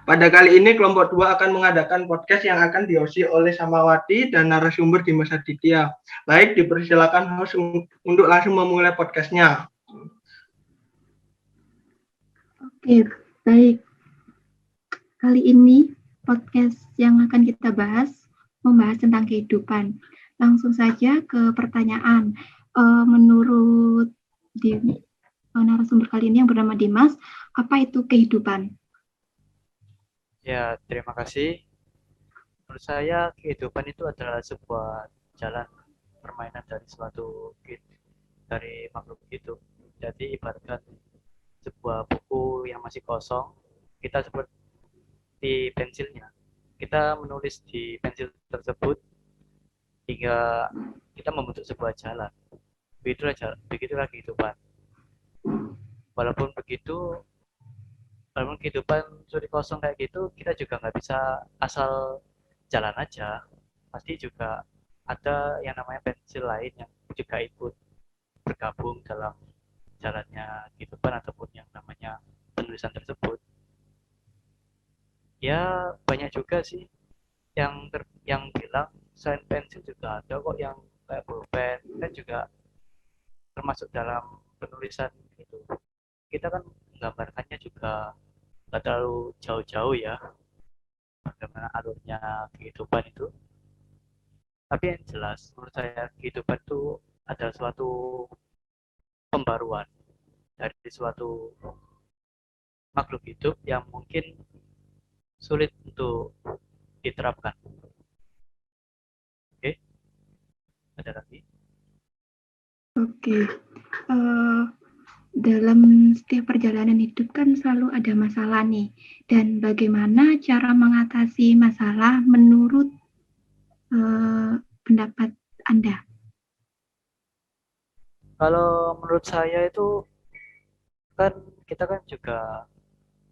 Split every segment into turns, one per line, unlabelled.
Pada kali ini kelompok 2 akan mengadakan podcast yang akan dihosti oleh Samawati dan narasumber Dimas Aditya. Baik, dipersilakan host untuk langsung memulai podcastnya.
Oke, baik. Kali ini podcast yang akan kita bahas membahas tentang kehidupan. Langsung saja ke pertanyaan. Menurut narasumber kali ini yang bernama Dimas, apa itu kehidupan?
Ya, terima kasih. Menurut saya kehidupan itu adalah sebuah jalan permainan dari makhluk hidup. Jadi ibaratkan sebuah buku yang masih kosong, kita seperti pensilnya. Kita menulis di pensil tersebut hingga kita membentuk sebuah jalan. Begitulah kehidupan. Walaupun begitu, walaupun kehidupan sudah kosong kayak gitu, kita juga nggak bisa asal jalan aja. Pasti juga ada yang namanya pensil lain yang juga ikut bergabung dalam jalannya kehidupan ataupun yang namanya penulisan tersebut. Ya banyak juga sih yang bilang selain pensil juga ada kok yang kayak pulpen kan juga termasuk dalam penulisan itu. Kita kan menggambarkannya juga nggak terlalu jauh-jauh ya bagaimana alurnya kehidupan itu. Tapi yang jelas menurut saya kehidupan itu adalah suatu pembaruan dari suatu makhluk hidup yang mungkin sulit untuk diterapkan. Oke, ada lagi?
Oke, dalam setiap perjalanan hidup kan selalu ada masalah nih. Dan bagaimana cara mengatasi masalah menurut pendapat Anda?
Kalau menurut saya itu kan kita kan juga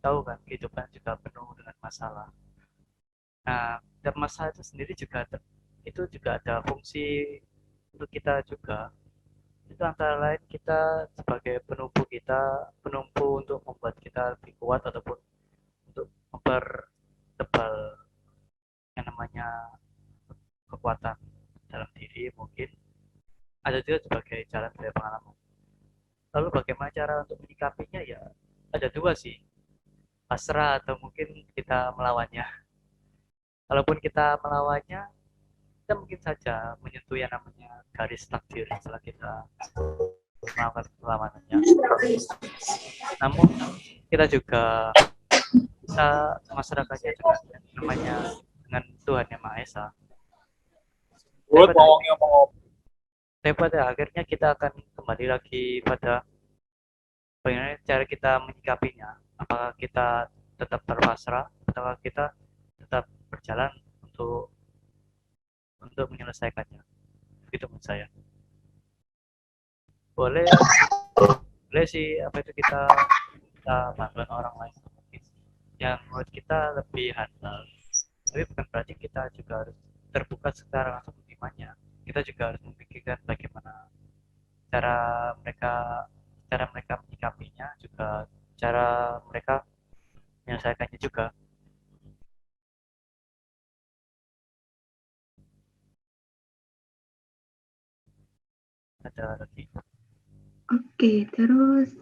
tahu kan kehidupan juga penuh dengan masalah. Nah, dan masalah itu sendiri itu juga ada fungsi untuk kita juga. Itu antara lain kita sebagai penumpu untuk membuat kita lebih kuat ataupun untuk mempertebal yang namanya kekuatan dalam diri mungkin ada juga sebagai jalan dari pengalaman. Lalu bagaimana cara untuk menyikapinya ya ada dua sih, pasrah atau mungkin kita melawannya. Kalaupun kita melawannya, kita mungkin saja menyentuh yang namanya garis takdir setelah kita melakukan perlawanannya. Namun kita juga bisa masyarakatnya dengan namanya dengan Tuhan Yang Maha Esa. Tapi pada akhirnya kita akan kembali lagi pada bagaimana cara kita menyikapinya. Apakah kita tetap terpasrah atau kita tetap berjalan untuk menyelesaikannya. Begitu menurut saya. Boleh boleh sih apa itu kita bantuan orang lain mungkin yang menurut kita lebih handal. Tapi bukan berarti kita juga harus terbuka secara langsung menerimanya. Kita juga harus memikirkan bagaimana cara mereka cara mereka menyikapinya juga cara mereka menyelesaikannya juga. Ada lagi.
Oke, terus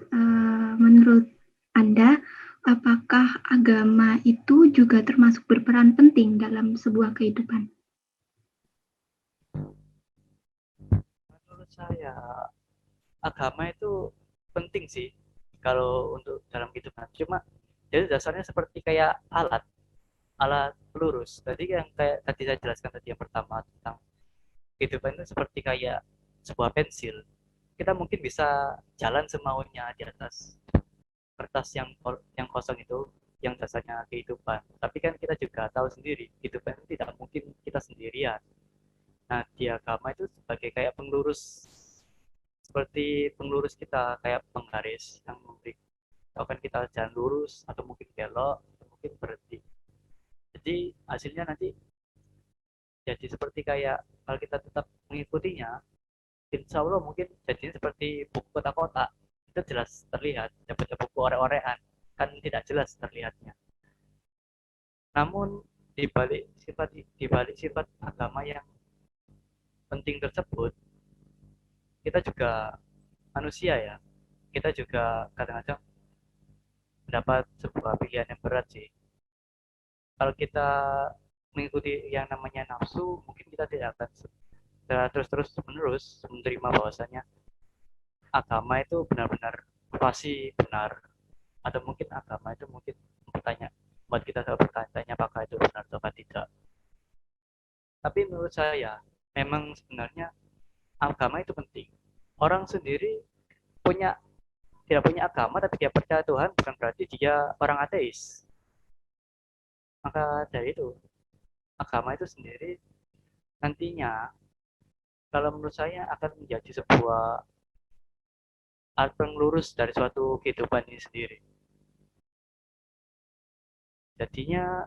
menurut Anda, apakah agama itu juga termasuk berperan penting dalam sebuah kehidupan?
Menurut saya agama itu penting sih kalau untuk dalam kehidupan. Cuma jadi dasarnya seperti kayak alat pelurus. Tadi yang kayak tadi saya jelaskan tadi yang pertama tentang kehidupan itu seperti kayak sebuah pensil. Kita mungkin bisa jalan semaunya di atas kertas yang kosong itu yang dasarnya kehidupan. Tapi kan kita juga tahu sendiri, kehidupan itu tidak mungkin kita sendirian. Nah, di agama itu sebagai kayak seperti penglurus kita, kayak penggaris yang memberi tahu kan kita jalan lurus atau mungkin belok atau mungkin berhenti. Jadi hasilnya nanti jadi seperti kayak kalau kita tetap mengikutinya, insya Allah mungkin jadinya seperti buku kotak-kotak itu jelas terlihat, baca buku orek-orekan kan tidak jelas terlihatnya. Namun di balik sifat agama yang penting tersebut, kita juga manusia ya. Kita juga kadang-kadang mendapat sebuah pilihan yang berat sih. Kalau kita mengikuti yang namanya nafsu, mungkin kita tidak akan terus menerus menerima bahwasanya agama itu benar-benar pasti benar, atau mungkin agama itu mungkin buat kita bertanya apakah itu benar atau tidak. Tapi menurut saya memang sebenarnya agama itu penting. Orang sendiri punya tidak punya agama tapi dia percaya Tuhan, bukan berarti dia orang ateis. Maka dari itu agama itu sendiri nantinya kalau menurut saya akan menjadi sebuah alat pengurus dari suatu kehidupan ini sendiri. Jadinya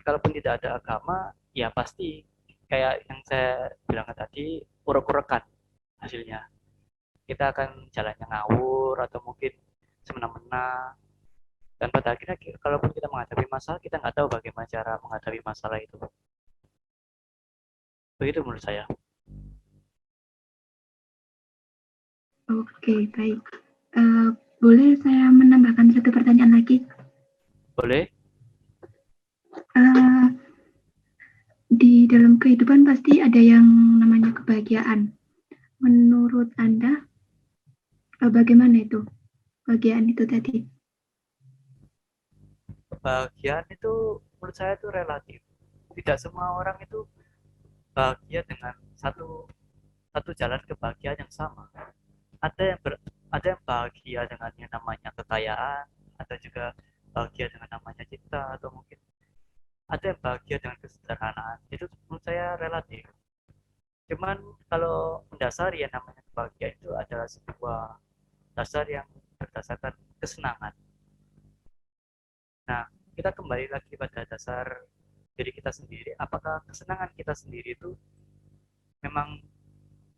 kalaupun tidak ada agama, ya pasti kayak yang saya bilang tadi, urek-urekan hasilnya. Kita akan jalannya ngawur atau mungkin semena-mena. Dan pada akhirnya kalaupun kita menghadapi masalah, kita nggak tahu bagaimana cara menghadapi masalah itu. Begitu menurut saya.
Oke, baik. Boleh saya menambahkan satu pertanyaan lagi?
Boleh?
Di dalam kehidupan pasti ada yang namanya kebahagiaan. Menurut Anda, bagaimana itu? Kebahagiaan itu tadi.
Kebahagiaan itu menurut saya itu relatif. Tidak semua orang itu bahagia dengan satu jalan kebahagiaan yang sama. Ada yang bahagia dengan yang namanya kekayaan, ada juga bahagia dengan namanya cinta, atau mungkin ada yang bahagia dengan kesederhanaan. Itu menurut saya relatif. Cuman kalau mendasari yang namanya kebahagiaan itu adalah sebuah dasar yang berdasarkan kesenangan. Nah, kita kembali lagi pada dasar diri kita sendiri. Apakah kesenangan kita sendiri itu memang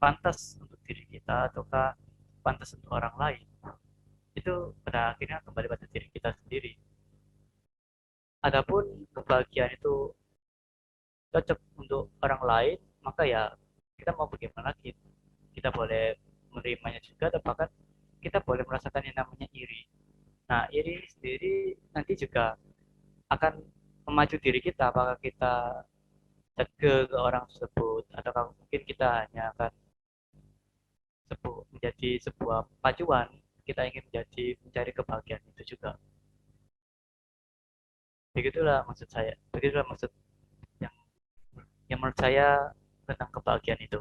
pantas untuk diri kita ataukah pantas untuk orang lain? Itu pada akhirnya kembali pada diri kita sendiri. Adapun kebahagiaan itu cocok untuk orang lain, maka ya kita mau bagaimana lagi? Kita boleh menerimanya juga, atau bahkan kita boleh merasakan yang namanya iri. Nah, iri sendiri nanti juga akan memacu diri kita, apakah kita ke orang tersebut, atau mungkin kita hanya akan menjadi sebuah pacuan, kita ingin mencari kebahagiaan itu juga. Begitulah maksud yang menurut saya tentang kebahagiaan itu.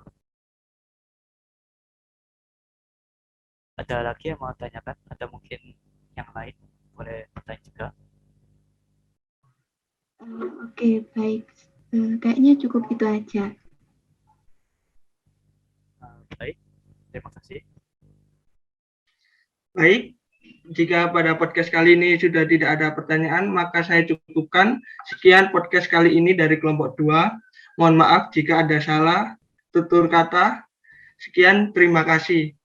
Ada lagi yang mau tanyakan? Ada mungkin yang lain? Boleh bertanya juga.
Oke, baik. Kayaknya cukup itu aja.
Baik, terima kasih.
Baik, jika pada podcast kali ini sudah tidak ada pertanyaan, maka saya cukupkan. Sekian podcast kali ini dari kelompok 2. Mohon maaf jika ada salah tutur kata. Sekian, terima kasih.